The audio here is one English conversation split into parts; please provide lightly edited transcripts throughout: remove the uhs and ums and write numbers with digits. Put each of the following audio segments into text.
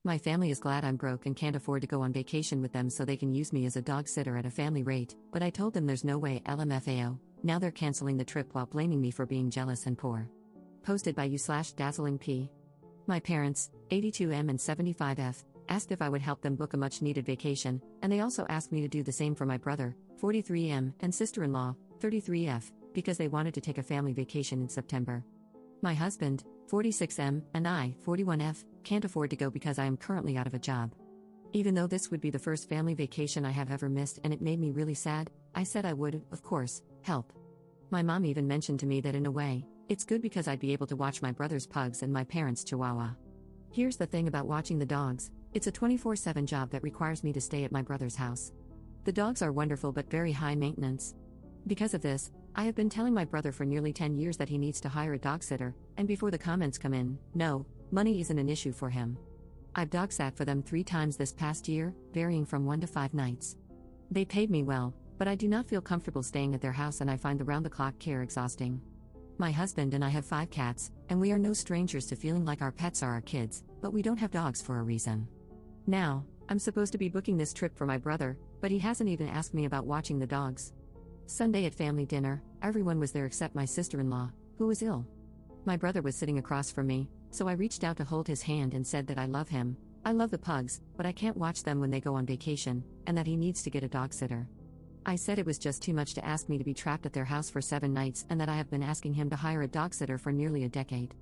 My family is glad I'm broke and can't afford to go on vacation with them so they can use me as a dog sitter at a family rate, but I told them there's no way. LMFAO. Now they're canceling the trip while blaming me for being jealous and poor. Posted by you/dazzlingp. My parents, 82M and 75F, asked if I would help them book a much-needed vacation, and they also asked me to do the same for my brother, 43M, and sister-in-law, 33F, because they wanted to take a family vacation in September. My husband, 46M, and I, 41F, can't afford to go because I am currently out of a job. Even though this would be the first family vacation I have ever missed and it made me really sad, I said I would, of course, help. My mom even mentioned to me that in a way, it's good because I'd be able to watch my brother's pugs and my parents' chihuahua. Here's the thing about watching the dogs, it's a 24/7 job that requires me to stay at my brother's house. The dogs are wonderful but very high maintenance. Because of this, I have been telling my brother for nearly 10 years that he needs to hire a dog sitter, and before the comments come in, no, money isn't an issue for him. I've dog sat for them 3 times this past year, varying from 1 to 5 nights. They paid me well, but I do not feel comfortable staying at their house and I find the round-the-clock care exhausting. My husband and I have 5 cats, and we are no strangers to feeling like our pets are our kids, but we don't have dogs for a reason. Now, I'm supposed to be booking this trip for my brother, but he hasn't even asked me about watching the dogs. Sunday at family dinner, everyone was there except my sister-in-law, who was ill. My brother was sitting across from me, so I reached out to hold his hand and said that I love him, I love the pugs, but I can't watch them when they go on vacation, and that he needs to get a dog sitter. I said it was just too much to ask me to be trapped at their house for 7 nights and that I have been asking him to hire a dog sitter for nearly a decade.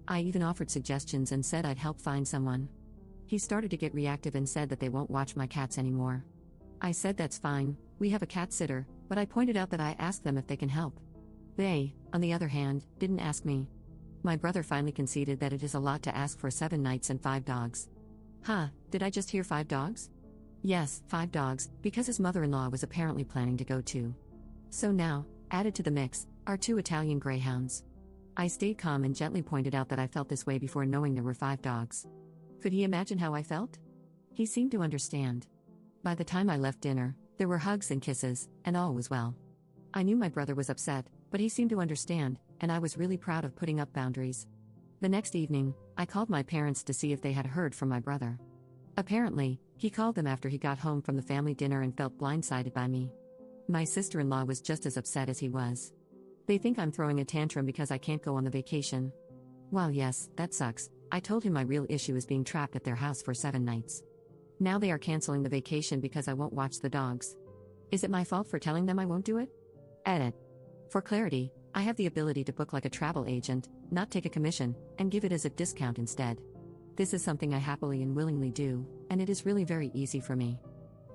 I even offered suggestions and said I'd help find someone. He started to get reactive and said that they won't watch my cats anymore. I said that's fine, we have a cat sitter, but I pointed out that I asked them if they can help. They, on the other hand, didn't ask me. My brother finally conceded that it is a lot to ask for 7 nights and 5 dogs. Huh, did I just hear 5 dogs? Yes, 5 dogs, because his mother-in-law was apparently planning to go too. So now, added to the mix, are 2 Italian greyhounds. I stayed calm and gently pointed out that I felt this way before knowing there were 5 dogs. Could he imagine how I felt? He seemed to understand. By the time I left dinner, there were hugs and kisses, and all was well. I knew my brother was upset, but he seemed to understand, and I was really proud of putting up boundaries. The next evening, I called my parents to see if they had heard from my brother. Apparently, he called them after he got home from the family dinner and felt blindsided by me. My sister-in-law was just as upset as he was. They think I'm throwing a tantrum because I can't go on the vacation. While yes, that sucks, I told him my real issue is being trapped at their house for 7 nights. Now they are canceling the vacation because I won't watch the dogs. Is it my fault for telling them I won't do it? Edit. For clarity, I have the ability to book like a travel agent, not take a commission, and give it as a discount instead. This is something I happily and willingly do, and it is really very easy for me.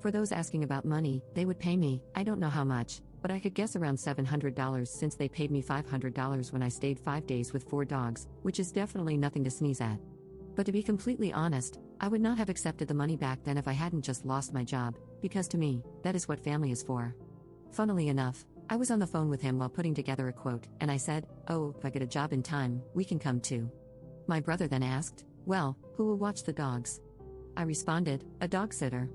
For those asking about money, they would pay me, I don't know how much, but I could guess around $700 since they paid me $500 when I stayed 5 days with 4 dogs, which is definitely nothing to sneeze at. But to be completely honest, I would not have accepted the money back then if I hadn't just lost my job, because to me, that is what family is for. Funnily enough, I was on the phone with him while putting together a quote, and I said, "Oh, if I get a job in time, we can come too." My brother then asked, "Well, who will watch the dogs?" I responded, "A dog sitter."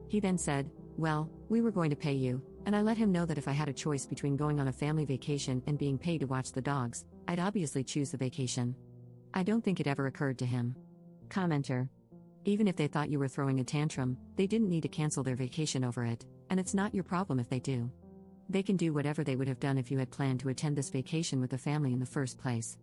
He then said, "Well, we were going to pay you," and I let him know that if I had a choice between going on a family vacation and being paid to watch the dogs, I'd obviously choose the vacation. I don't think it ever occurred to him. Commenter. Even if they thought you were throwing a tantrum, they didn't need to cancel their vacation over it, and it's not your problem if they do. They can do whatever they would have done if you had planned to attend this vacation with the family in the first place.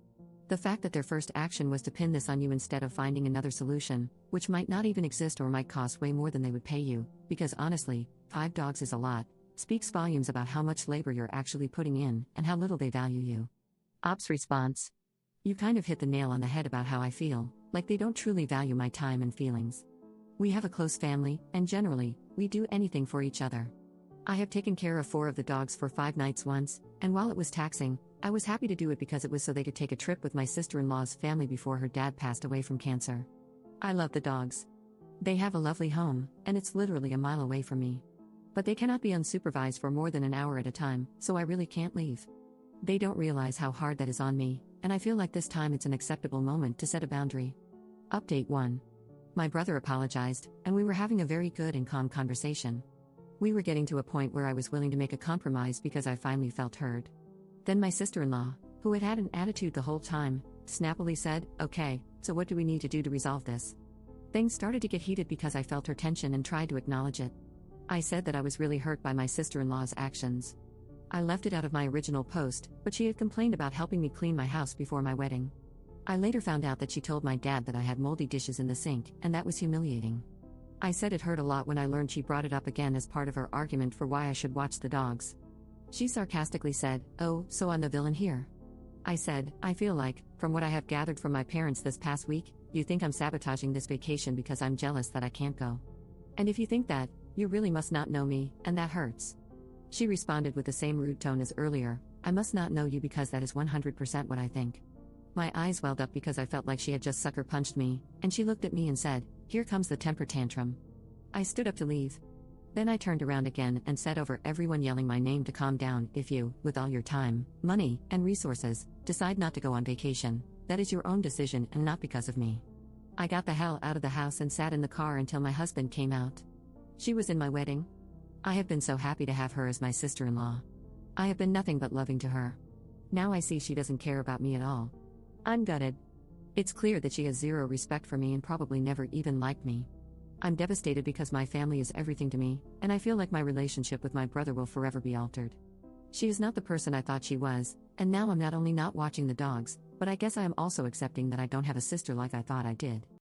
The fact that their first action was to pin this on you instead of finding another solution, which might not even exist or might cost way more than they would pay you, because honestly, 5 dogs is a lot, speaks volumes about how much labor you're actually putting in and how little they value you. Ops response. You kind of hit the nail on the head about how I feel, like they don't truly value my time and feelings. We have a close family, and generally, we do anything for each other. I have taken care of 4 of the dogs for 5 nights once, and while it was taxing, I was happy to do it because it was so they could take a trip with my sister-in-law's family before her dad passed away from cancer. I love the dogs. They have a lovely home, and it's literally a mile away from me. But they cannot be unsupervised for more than an hour at a time, so I really can't leave. They don't realize how hard that is on me, and I feel like this time it's an acceptable moment to set a boundary. Update 1. My brother apologized, and we were having a very good and calm conversation. We were getting to a point where I was willing to make a compromise because I finally felt heard. Then my sister-in-law, who had an attitude the whole time, snappily said, "Okay, so what do we need to do to resolve this?" Things started to get heated because I felt her tension and tried to acknowledge it. I said that I was really hurt by my sister-in-law's actions. I left it out of my original post, but she had complained about helping me clean my house before my wedding. I later found out that she told my dad that I had moldy dishes in the sink, and that was humiliating. I said it hurt a lot when I learned she brought it up again as part of her argument for why I should watch the dogs. She sarcastically said, "Oh, so I'm the villain here." I said, "I feel like, from what I have gathered from my parents this past week, you think I'm sabotaging this vacation because I'm jealous that I can't go. And if you think that, you really must not know me, and that hurts." She responded with the same rude tone as earlier, "I must not know you because that is 100% what I think." My eyes welled up because I felt like she had just sucker punched me, and she looked at me and said, "Here comes the temper tantrum." I stood up to leave. Then I turned around again and said over everyone yelling my name to calm down, "If you, with all your time, money, and resources, decide not to go on vacation, that is your own decision and not because of me." I got the hell out of the house and sat in the car until my husband came out. She was in my wedding. I have been so happy to have her as my sister-in-law. I have been nothing but loving to her. Now I see she doesn't care about me at all. I'm gutted. It's clear that she has zero respect for me and probably never even liked me. I'm devastated because my family is everything to me, and I feel like my relationship with my brother will forever be altered. She is not the person I thought she was, and now I'm not only not watching the dogs, but I guess I am also accepting that I don't have a sister like I thought I did.